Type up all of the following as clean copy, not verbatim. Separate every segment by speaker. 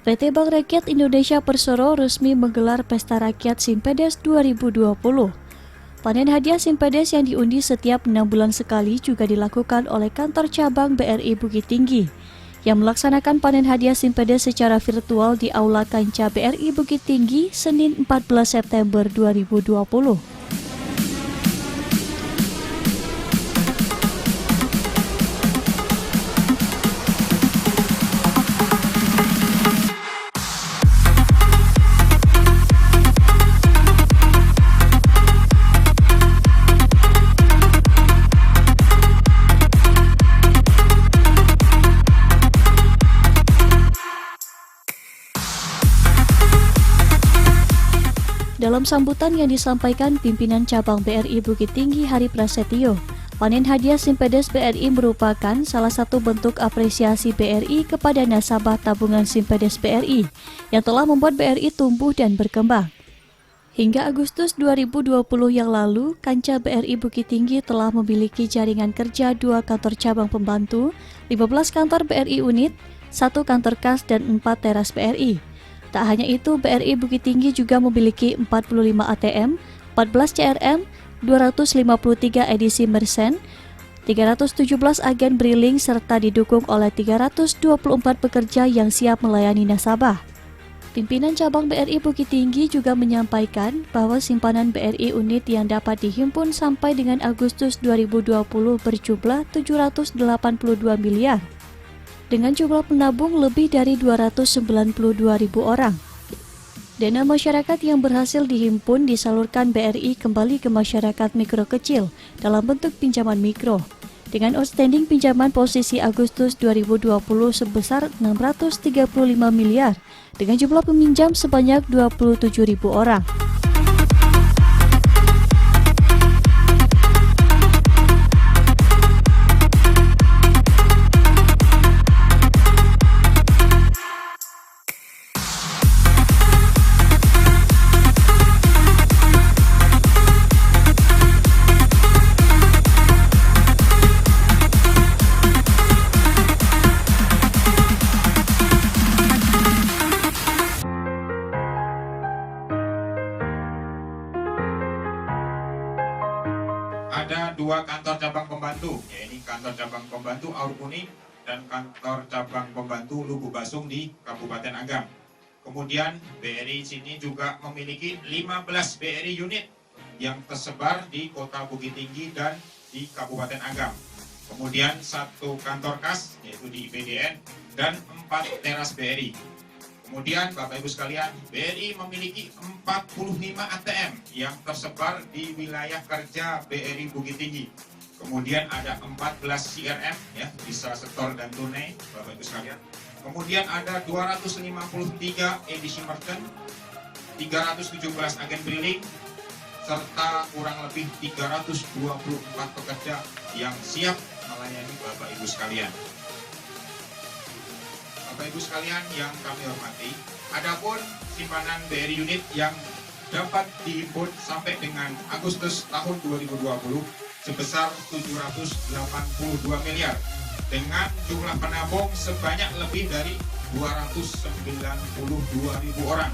Speaker 1: PT Bank Rakyat Indonesia Persero resmi menggelar Pesta Rakyat Simpedes 2020. Panen hadiah Simpedes yang diundi setiap 6 bulan sekali juga dilakukan oleh kantor cabang BRI Bukit Tinggi, yang melaksanakan panen hadiah Simpedes secara virtual di Aula Kanca BRI Bukit Tinggi, Senin 14 September 2020. Dalam sambutan yang disampaikan pimpinan cabang BRI Bukit Tinggi Hari Prasetyo, panen hadiah Simpedes BRI merupakan salah satu bentuk apresiasi BRI kepada nasabah tabungan Simpedes BRI yang telah membuat BRI tumbuh dan berkembang. Hingga Agustus 2020 yang lalu, Kanca BRI Bukit Tinggi telah memiliki jaringan kerja 2 kantor cabang pembantu, 15 kantor BRI unit, 1 kantor kas, dan 4 teras BRI. Tak hanya itu, BRI Bukit Tinggi juga memiliki 45 ATM, 14 CRM, 253 edisi Mersen, 317 agen briling, serta didukung oleh 324 pekerja yang siap melayani nasabah. Pimpinan cabang BRI Bukit Tinggi juga menyampaikan bahwa simpanan BRI unit yang dapat dihimpun sampai dengan Agustus 2020 berjumlah 782 miliar. Dengan jumlah penabung lebih dari 292.000 orang. Dana masyarakat yang berhasil dihimpun disalurkan BRI kembali ke masyarakat mikro kecil dalam bentuk pinjaman mikro, dengan outstanding pinjaman posisi Agustus 2020 sebesar 635 miliar, dengan jumlah peminjam sebanyak 27.000 orang.
Speaker 2: Ada 2 kantor cabang pembantu, yaitu kantor cabang pembantu Aur Kuning dan kantor cabang pembantu Lubu Basung di Kabupaten Agam. Kemudian BRI sini juga memiliki 15 BRI unit yang tersebar di Kota Bukit Tinggi dan di Kabupaten Agam. Kemudian 1 kantor kas, yaitu di IPDN, dan 4 teras BRI. Kemudian Bapak Ibu sekalian, BRI memiliki 45 ATM yang tersebar di wilayah kerja BRI Bukit Tinggi. Kemudian ada 14 CRM, ya, bisa setor dan tunai, Bapak Ibu sekalian. Kemudian ada 253 edisi merchant, 317 agen briling, serta kurang lebih 324 pekerja yang siap melayani Bapak Ibu sekalian. Bapak Ibu sekalian yang kami hormati, adapun simpanan BRI unit yang dapat dihimpun sampai dengan Agustus tahun 2020 sebesar 782 miliar dengan jumlah penabung sebanyak lebih dari 292.000 orang.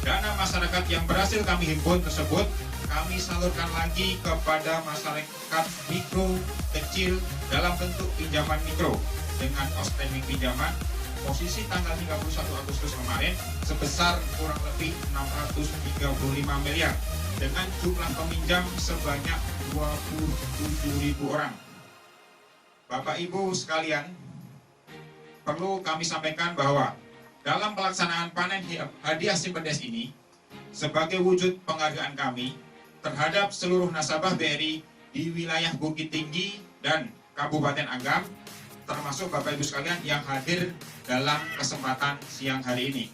Speaker 2: Dana masyarakat yang berhasil kami himpun tersebut kami salurkan lagi kepada masyarakat mikro kecil dalam bentuk pinjaman mikro dengan outstanding pinjaman posisi tanggal 31 Agustus kemarin sebesar kurang lebih 635 miliar dengan jumlah peminjam sebanyak 27.000 orang. Bapak Ibu sekalian, perlu kami sampaikan bahwa dalam pelaksanaan panen hadiah Simpedes ini sebagai wujud penghargaan kami terhadap seluruh nasabah BRI di wilayah Bukit Tinggi dan Kabupaten Agam, termasuk Bapak Ibu sekalian yang hadir dalam kesempatan siang hari ini.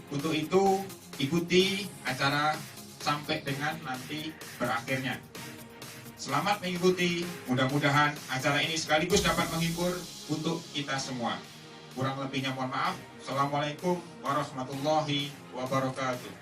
Speaker 2: Untuk itu, ikuti acara sampai dengan nanti berakhirnya. Selamat mengikuti, mudah-mudahan acara ini sekaligus dapat menghibur untuk kita semua. Kurang lebihnya mohon maaf. Assalamualaikum warahmatullahi wabarakatuh.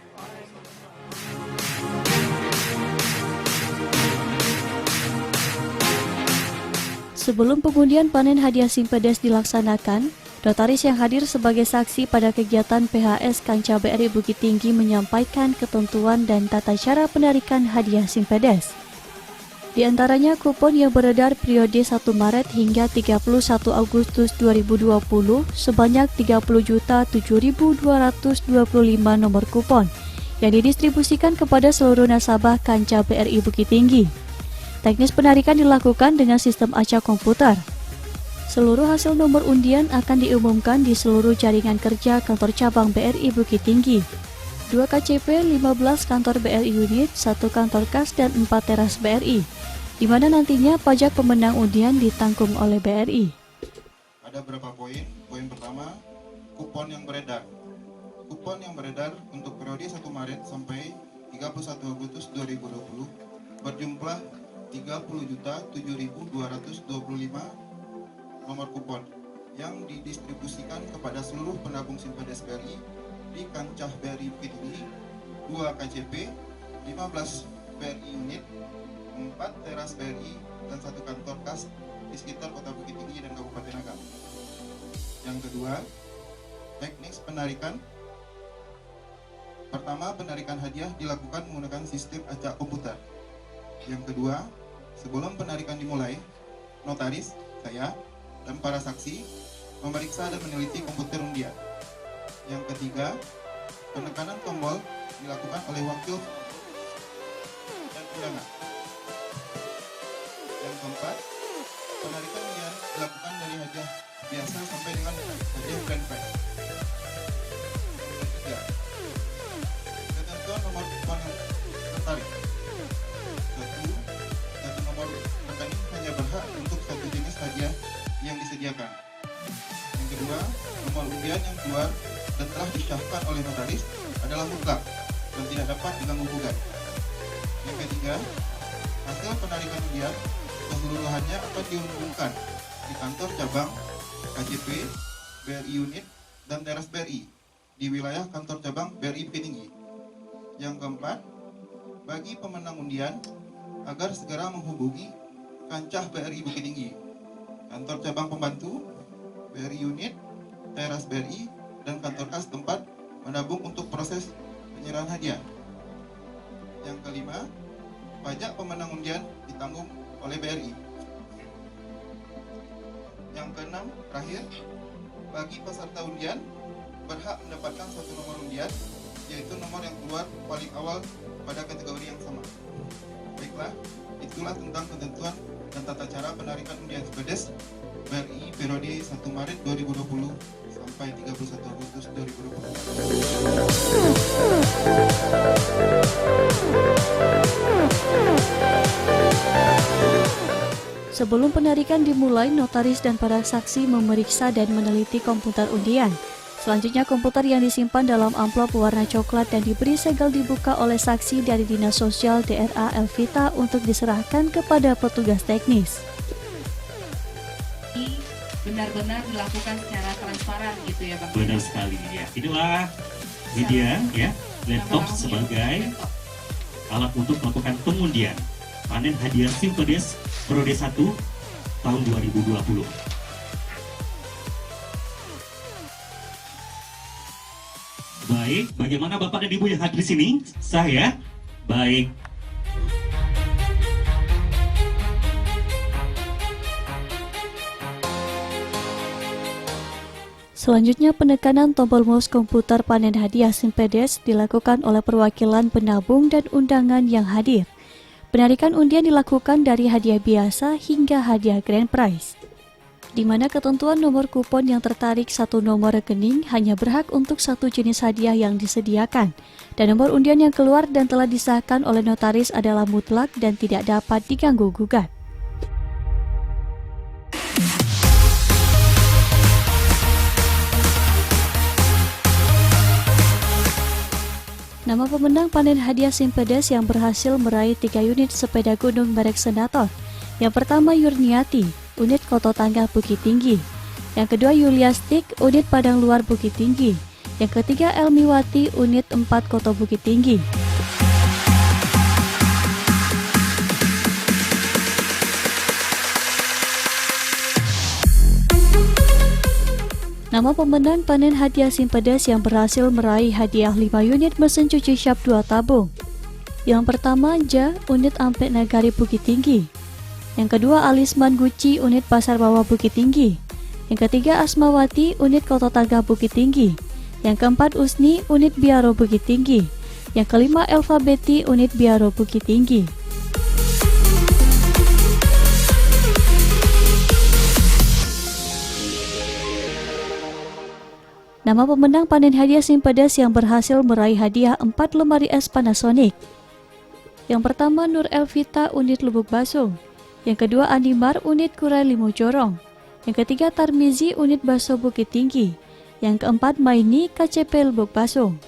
Speaker 1: Sebelum pengundian panen hadiah Simpedes dilaksanakan, Notaris yang hadir sebagai saksi pada kegiatan PHS Kanca BRI Bukit Tinggi menyampaikan ketentuan dan tata cara penarikan hadiah Simpedes. Di antaranya kupon yang beredar periode 1 Maret hingga 31 Agustus 2020 sebanyak 30.007.225 nomor kupon yang didistribusikan kepada seluruh nasabah Kanca BRI Bukit Tinggi. Teknis penarikan dilakukan dengan sistem acak komputer. Seluruh hasil nomor undian akan diumumkan di seluruh jaringan kerja kantor cabang BRI Bukit Tinggi. 2 KCP, 15 kantor BRI unit, 1 kantor kas, dan 4 teras BRI, di mana nantinya pajak pemenang undian ditanggung oleh BRI.
Speaker 3: Ada berapa poin? Poin pertama, kupon yang beredar. Kupon yang beredar untuk periode 1 Maret sampai 31 Agustus 2020 berjumlah 30.007.225 nomor kupon yang didistribusikan kepada seluruh penabung Simpedes BRI di Kancah BRI Bukit Tinggi, 2 KCP, 15 BRI unit, 4 teras BRI, dan 1 kantor kas di sekitar Kota Bukit Tinggi dan Kabupaten Agam. Yang kedua, teknis penarikan. Pertama, penarikan hadiah dilakukan menggunakan sistem acak komputer. Yang kedua, sebelum penarikan dimulai, notaris, saya, dan para saksi memeriksa dan meneliti komputer undian. Yang ketiga, penekanan tombol dilakukan oleh wakil dan undangan. Yang keempat, penarikan undian dilakukan dari hadiah biasa sampai dengan hadiah grand prize. Yang ketiga, ketentuan nomor kupon yang tertarik. Satu nomor rekening hanya berhak untuk satu jenis hadiah yang disediakan. Yang kedua, nomor undian yang keluar dan telah disahkan oleh notaris adalah mutlak dan tidak dapat diganggu gugat. Yang ketiga, hasil penarikan undian keseluruhannya akan diumumkan di kantor cabang, KCP, BRI unit, dan teras BRI di wilayah kantor cabang BRI Bukit Tinggi. Yang keempat, bagi pemenang undian agar segera menghubungi Kancah BRI Bukit Tinggi, kantor cabang pembantu, BRI unit, teras BRI, dan kantor kas tempat menabung untuk proses penyerahan hadiah. Yang kelima, pajak pemenang undian ditanggung oleh BRI. Yang keenam, terakhir, bagi peserta undian berhak mendapatkan satu nomor undian, yaitu nomor yang keluar paling awal pada kategori yang sama. Baiklah, itulah tentang ketentuan dan tata cara penarikan undian Simpedes BRI periode 1 Maret 2020 sampai 31 Agustus 2020.
Speaker 1: Sebelum penarikan dimulai, notaris dan para saksi memeriksa dan meneliti komputer undian. Selanjutnya, komputer yang disimpan dalam amplop warna coklat dan diberi segel dibuka oleh saksi dari Dinas Sosial DRA Elvita untuk diserahkan kepada petugas teknis.
Speaker 4: Benar-benar dilakukan secara transparan gitu ya Bang.
Speaker 5: Benar sekali ya. Inilah media ya, laptop sebagai alat untuk melakukan pengundian panen hadiah Simpedes periode 1 tahun 2020. Baik, bagaimana Bapak dan Ibu yang hadir di sini? Sah ya? Baik.
Speaker 1: Selanjutnya, penekanan tombol mouse komputer panen hadiah Simpedes dilakukan oleh perwakilan penabung dan undangan yang hadir. Penarikan undian dilakukan dari hadiah biasa hingga hadiah grand prize, di mana ketentuan nomor kupon yang tertarik satu nomor rekening hanya berhak untuk satu jenis hadiah yang disediakan, dan nomor undian yang keluar dan telah disahkan oleh notaris adalah mutlak dan tidak dapat diganggu gugat. Nama pemenang panen hadiah Simpedes yang berhasil meraih 3 unit sepeda gunung merek Senator. Yang pertama Yurniati, unit Koto Tangga Bukit Tinggi. Yang kedua Yuliastik, unit Padang Luar Bukit Tinggi. Yang ketiga Elmiwati, unit 4 Koto Bukit Tinggi. Nama pemenang panen hadiah Simpedes yang berhasil meraih hadiah 5 unit mesin cuci Sharp 2 tabung. Yang pertama, Ja, unit Ampek Nagari Bukit Tinggi. Yang kedua, Alisman Guci, unit Pasar Bawah Bukit Tinggi. Yang ketiga, Asmawati, unit Koto Tangga Bukit Tinggi. Yang keempat, Usni, unit Biaro Bukit Tinggi. Yang kelima, Elva Betty, unit Biaro Bukit Tinggi. Nama pemenang panen hadiah Simpedes yang berhasil meraih hadiah 4 lemari es Panasonic. Yang pertama, Nur Elvita, unit Lubuk Basung. Yang kedua, Andimar, unit Kurai Limo Jorong. Yang ketiga, Tarmizi, unit Baso Bukit Tinggi. Yang keempat, Maini, KCP Lubuk Basung.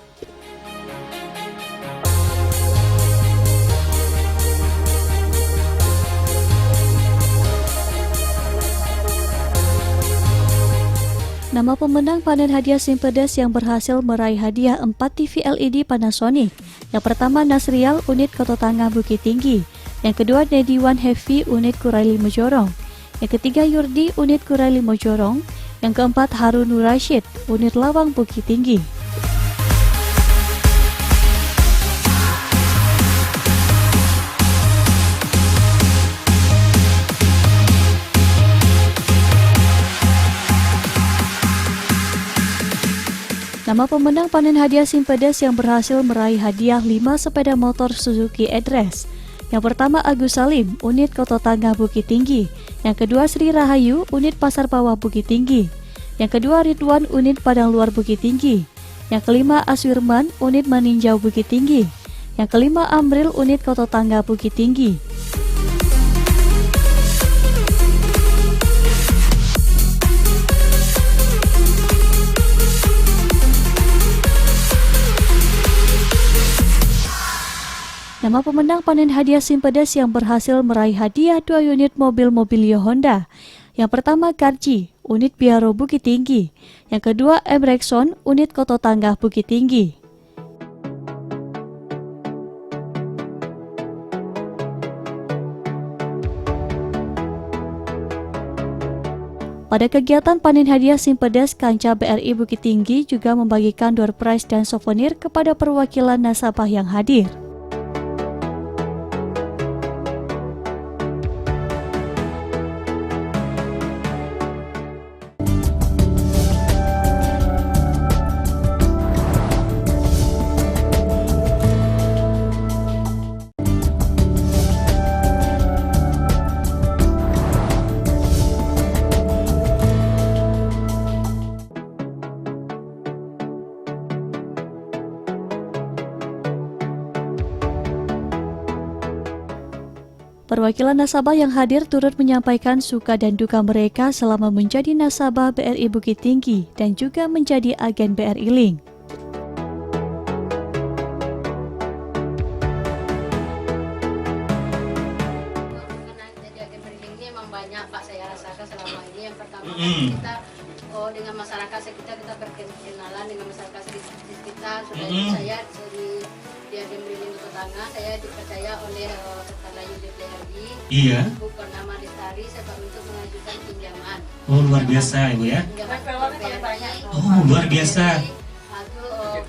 Speaker 1: Nama pemenang panen hadiah Simpedes yang berhasil meraih hadiah 4 TV LED Panasonic. Yang pertama, Nasrial, unit Koto Tangga Bukit Tinggi. Yang kedua, Nediwan Heavy, unit Kurai Limo Jorong. Yang ketiga, Yurdi, unit Kurai Limo Jorong. Yang keempat, Harun Nur Rashid, unit Lawang Bukit Tinggi. Nama pemenang panen hadiah Simpedes yang berhasil meraih hadiah 5 sepeda motor Suzuki Address. Yang pertama, Agus Salim, unit Koto Tangga Bukit Tinggi. Yang kedua, Sri Rahayu, unit Pasar Bawah Bukit Tinggi. Yang kedua, Ridwan, unit Padang Luar Bukit Tinggi. Yang kelima, Aswirman, unit Maninjau Bukit Tinggi. Yang kelima, Amril, unit Koto Tangga Bukit Tinggi. Nama pemenang panen hadiah Simpedes yang berhasil meraih hadiah 2 unit mobil Mobilio Honda. Yang pertama, Karci, unit Biaro Bukit Tinggi. Yang kedua, Emrexon, unit Koto Tangga Bukit Tinggi. Pada kegiatan panen hadiah Simpedes, Kanca BRI Bukit Tinggi juga membagikan door prize dan souvenir kepada perwakilan nasabah yang hadir. Perwakilan nasabah yang hadir turut menyampaikan suka dan duka mereka selama menjadi nasabah BRI Bukit Tinggi dan juga menjadi agen BRI Link.
Speaker 6: Jadi agen BRI Link ini memang banyak Pak saya rasakan selama ini. Yang pertama kita dengan masyarakat sekitar, kita berkenalan dengan masyarakat sekitar. Sudah saya di agen BRI Link tetangga, saya dipercaya oleh kepala unit BRI.
Speaker 5: Iya.
Speaker 6: Ibu bernama Lestari sebab untuk mengajukan pinjaman.
Speaker 5: Oh, luar biasa Ibu ya.
Speaker 6: Pinjaman BRI.
Speaker 5: Oh, luar biasa.
Speaker 6: Itu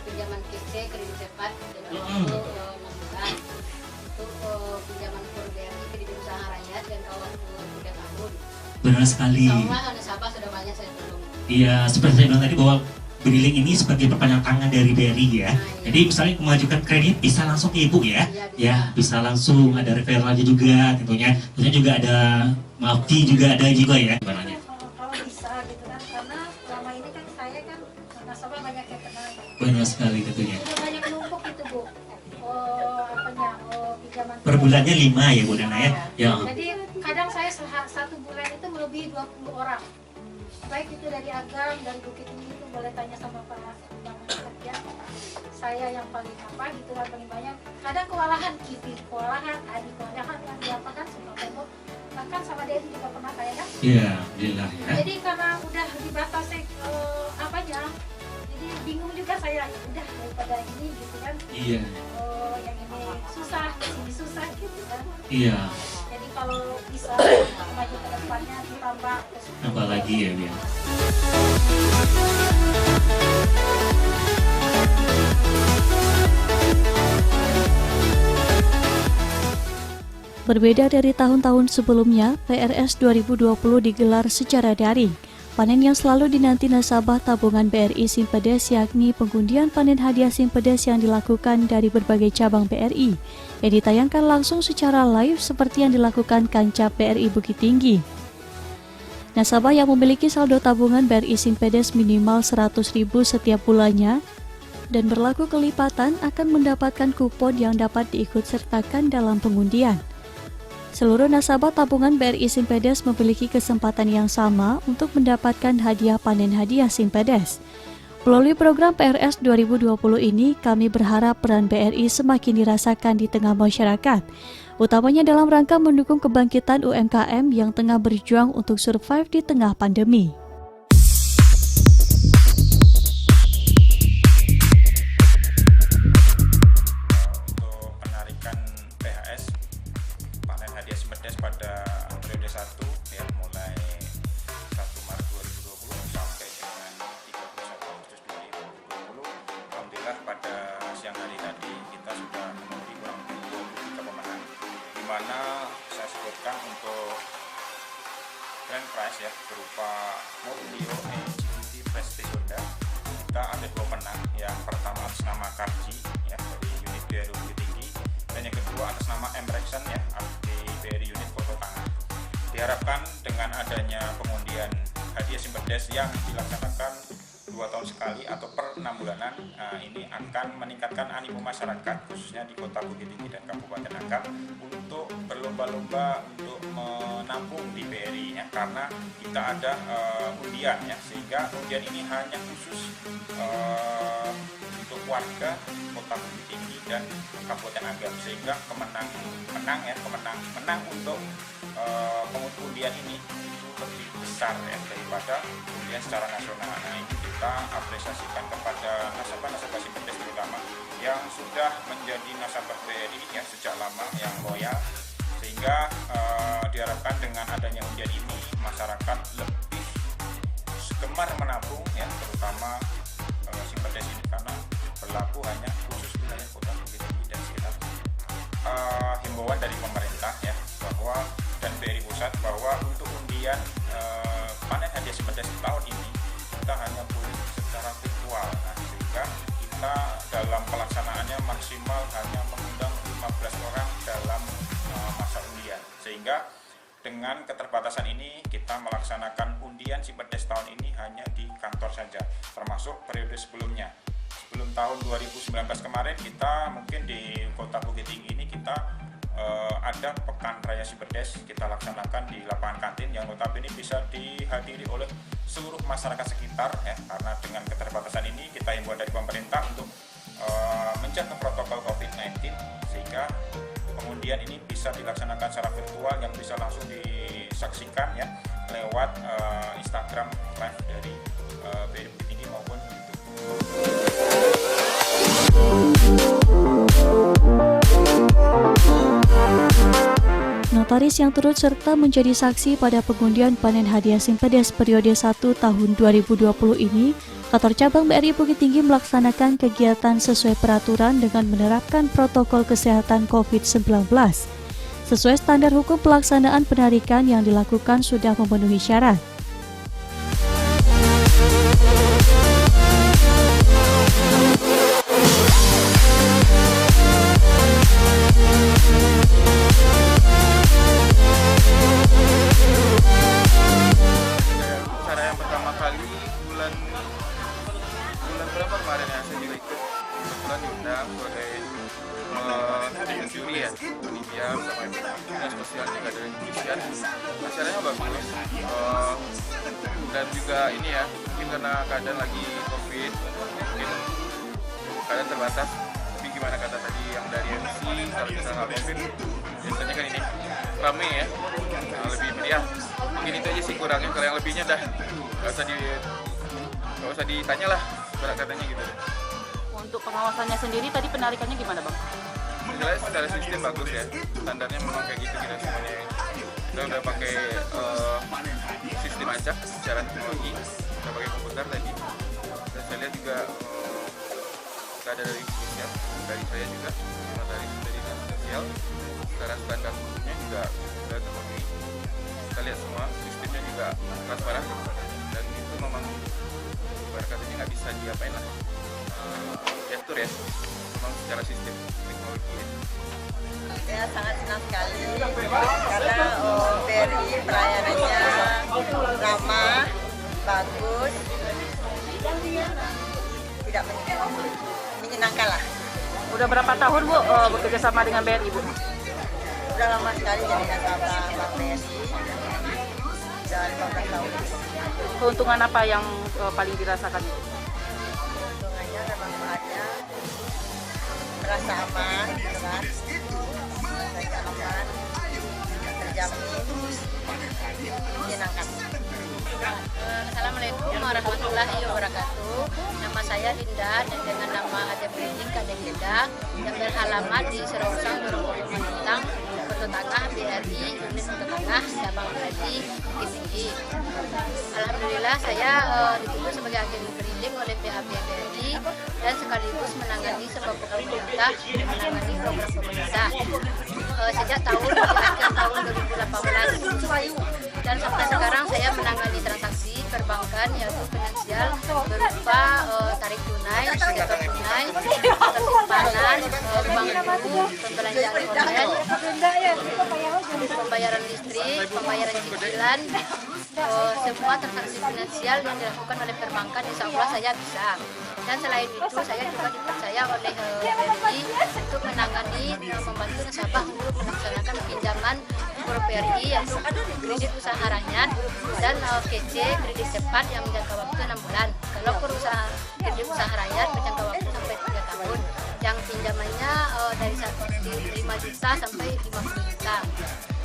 Speaker 6: pinjaman kece, kredit cepat untuk 6 bulan. Untuk pinjaman BRI, kredit usaha rakyat dan kawan 3 tahun.
Speaker 5: Benar sekali.
Speaker 6: Semua nasabah sudah banyak saya tolong.
Speaker 5: Iya, seperti saya bilang tadi bahwa BRI Link ini sebagai perpanjangan tangan dari BRI ya. Jadi misalnya mengajukan kredit bisa langsung ke Ibu ya. Ya, bisa langsung, ada referralnya juga tentunya. Tentunya juga ada multi juga ada juga ya.
Speaker 7: Kalau bisa gitu kan, karena selama ini kan saya kan nasabah banyak yang kenal.
Speaker 5: Benar sekali tentunya.
Speaker 7: Sudah banyak numpuk gitu Bu. Pinjaman.
Speaker 5: Per bulannya 5 ya Bu Nana ya. Ya.
Speaker 7: Jadi kadang saya satu bulan itu melebihi 20 orang. Baik itu dari Agam, dari Bukit Tinggi itu boleh tanya sama Pak Bang kerja. Saya yang paling gitu kan paling banyak. Kadang kewalahan, Kipi kewalahan, Adi kewalahan, yang diapakan semua tembok. Bahkan sama Dedi juga pernah saya kan.
Speaker 5: Iya, alhamdulillah ya.
Speaker 7: Jadi karena udah dibatasi apanya, jadi bingung juga saya. Udah daripada ini gitu kan.
Speaker 5: Iya.
Speaker 7: Yang ini susah, di sini susah gitu kan.
Speaker 5: Iya.
Speaker 7: Jadi kalau bisa maju ke depannya ditambah
Speaker 5: Tambah lagi ya, Bian.
Speaker 1: Berbeda dari tahun-tahun sebelumnya, PRS 2020 digelar secara daring. Panen yang selalu dinanti nasabah tabungan BRI Simpedes yakni pengundian panen hadiah Simpedes yang dilakukan dari berbagai cabang BRI, yang ditayangkan langsung secara live seperti yang dilakukan Kancap BRI Bukit Tinggi. Nasabah yang memiliki saldo tabungan BRI Simpedes minimal 100.000 setiap bulannya dan berlaku kelipatan akan mendapatkan kupon yang dapat diikutsertakan dalam pengundian. Seluruh nasabah tabungan BRI Simpedes memiliki kesempatan yang sama untuk mendapatkan hadiah panen hadiah Simpedes. Melalui program PRS 2020 ini, kami berharap peran BRI semakin dirasakan di tengah masyarakat, utamanya dalam rangka mendukung kebangkitan UMKM yang tengah berjuang untuk survive di tengah pandemi.
Speaker 2: Pada periode 1 ya, mulai 1 Maret 2020 sampai dengan 31 Agustus 2020. Alhamdulillah pada siang hari tadi kita sudah memenuhi kurang lebih 23 pemenang, di mana saya sebutkan untuk grand prize ya berupa Mobilio GT Prestige Honda. Kita ada 2 pemenang, yang pertama atas nama Karji ya dari unit BRI Bukit Tinggi, dan yang kedua atas nama Emrexon ya dari unit Foto Tangan. Diharapkan dengan adanya pengundian hadiah Simpedes yang dilaksanakan 2 tahun sekali atau per 6 bulanan, ini akan meningkatkan animo masyarakat khususnya di Kota Bukit Tinggi dan Kabupaten Agam untuk berlomba-lomba untuk menampung di BRI ya, karena kita ada undian ya, sehingga undian ini hanya khusus untuk warga Kota Bukit Tinggi dan Kabupaten Agam, sehingga menang untuk pengundian ini itu lebih besar ya daripada undian secara nasional. Nah, ini kita apresiasikan kepada nasabah-nasabah Simpedes terutama yang sudah menjadi nasabah BRI ya sejak lama, yang loyal, sehingga diharapkan dengan adanya undian ini masyarakat lebih gemar menabung ya, terutama Simpedes ini karena berlaku hanya khusus wilayah Kota Bukit Tinggi dan sekitarnya. Himbauan dari pemerintah ya bahwa dan BRI Pusat bahwa untuk undian panen hadiah Simpedes tahun ini kita hanya boleh secara virtual, nah, sehingga kita dalam pelaksanaannya maksimal hanya mengundang 15 orang dalam masa undian, sehingga dengan keterbatasan ini kita melaksanakan undian Simpedes tahun ini hanya di kantor saja, termasuk periode sebelumnya. Sebelum tahun 2019 kemarin kita mungkin di Kota Bukit Tinggi ini kita ada Pekan Raya Simpedes kita laksanakan di lapangan kantin yang notabene bisa dihadiri oleh seluruh masyarakat sekitar ya, karena dengan keterbatasan ini kita himbauan dari pemerintah untuk menjaga protokol COVID-19 sehingga pengundian ini bisa dilaksanakan secara virtual yang bisa langsung disaksikan ya lewat Instagram live dari BRI Bukit Tinggi maupun YouTube.
Speaker 1: Notaris yang turut serta menjadi saksi pada pengundian panen hadiah Simpedes periode 1 tahun 2020 ini, Kantor Cabang BRI Bukit Tinggi melaksanakan kegiatan sesuai peraturan dengan menerapkan protokol kesehatan COVID-19. Sesuai standar hukum pelaksanaan penarikan yang dilakukan sudah memenuhi syarat.
Speaker 3: Berapa kemarin ya saya juga ikut kebetulan diundang sebagai juri ya, panitia sama dinas sosial juga dari kepolisian. Acaranya bagus dan juga ini ya, mungkin karena keadaan lagi COVID, mungkin keadaan terbatas. Tapi gimana kata tadi yang dari MC, kalau kita nggak COVID biasanya kan ini rame ya, lebih meriah. Mungkin itu aja sih kurangnya, kalau yang lebihnya dah nggak usah ditanya lah. Berat katanya gitu.
Speaker 8: Untuk pengawasannya sendiri tadi penarikannya gimana Bang?
Speaker 3: Jelas secara sistem bagus ya, standarnya memang kayak gitu kita semuanya
Speaker 9: Kita udah pakai sistem acak secara teknologi, kita pakai komputer tadi. Dan saya lihat juga kita ada dari kepolisian, dari saya juga, dari dinas sosial. Secara standar hukumnya juga sudah terpenuhi. Kita lihat semua sistemnya juga transparan dan itu memang katanya nggak bisa diapain lah, diatur ya, memang secara sistem teknologi.
Speaker 10: Saya sangat senang sekali karena BRI pelayanannya ramah, bagus, tidak menyenangkan lah.
Speaker 8: Udah berapa tahun Bu bekerja sama dengan BRI Bu?
Speaker 10: Udah lama sekali jadi nasabah Bank BRI, udah 15 tahun.
Speaker 8: Keuntungan apa yang paling dirasakan Bu?
Speaker 10: Keuntungannya dan manfaatnya merasa aman, gitu kan? Merasa aman, terjamin, menyenangkan.
Speaker 6: Assalamualaikum warahmatullahi wabarakatuh. Nama saya Linda dan dengan nama Adem Riding Kadek Linda yang beralamat di Serongsang, Dorongkolo Manitang, Kota Tengah BRI, unit Kota Tengah, cabang BRI, Bukit Tinggi. Alhamdulillah saya dituju sebagai agen breeding oleh PAB BRI dan sekaligus menangani sebuah pemerintah, menangani program pemerintah sejak akhir tahun 2018 dan sampai sekarang saya menangani transaksi perbankan yaitu finansial berupa tarik tunai, setor tunai, persimpanan, bank buku, pembelanjaan online, pembayaran listrik, pembayaran cicilan, semua transaksi finansial yang dilakukan oleh perbankan insya Allah saya bisa. Dan selain itu saya juga dipercaya oleh BRI untuk menangani membantu nasabah untuk melaksanakan pinjaman Pro BRI yaitu kredit usaha rakyat dan KC kredit cepat yang menjangka waktu 6 bulan. Kalau perusahaan kredit usaha rakyat menjangka waktu sampai 3 tahun. Yang pinjamannya dari 5 juta sampai 50 juta.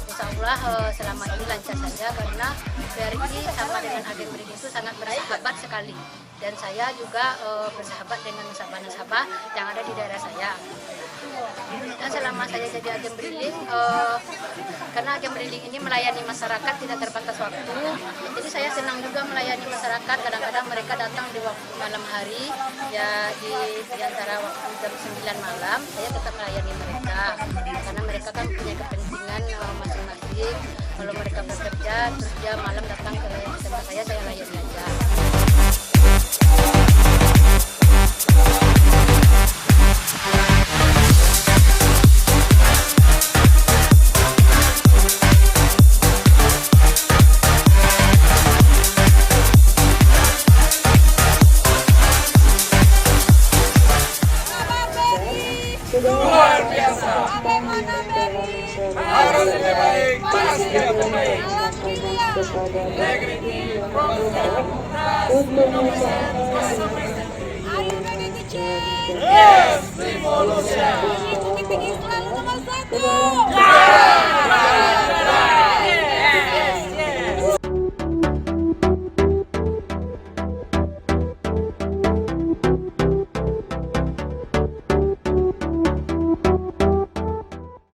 Speaker 6: Insya Allah selama ini lancar saja karena BRI sama dengan agen breeding itu sangat bersahabat sekali dan saya juga bersahabat dengan nasabah-nasabah yang ada di daerah saya. Dan selama saya jadi agen breeding, karena agen breeding ini melayani masyarakat tidak terbatas waktu, jadi saya senang juga melayani masyarakat. Kadang-kadang mereka datang di waktu malam hari, ya di antara waktu jam 9 malam, saya tetap melayani mereka karena mereka kan punya kepentingan masing-masing. Kalau mereka bekerja, terus dia malam datang ke tempat saya layani aja.
Speaker 11: Luar biasa. Harus lebih baik, pasti lebih baik. Negeri ini Yes, revolution.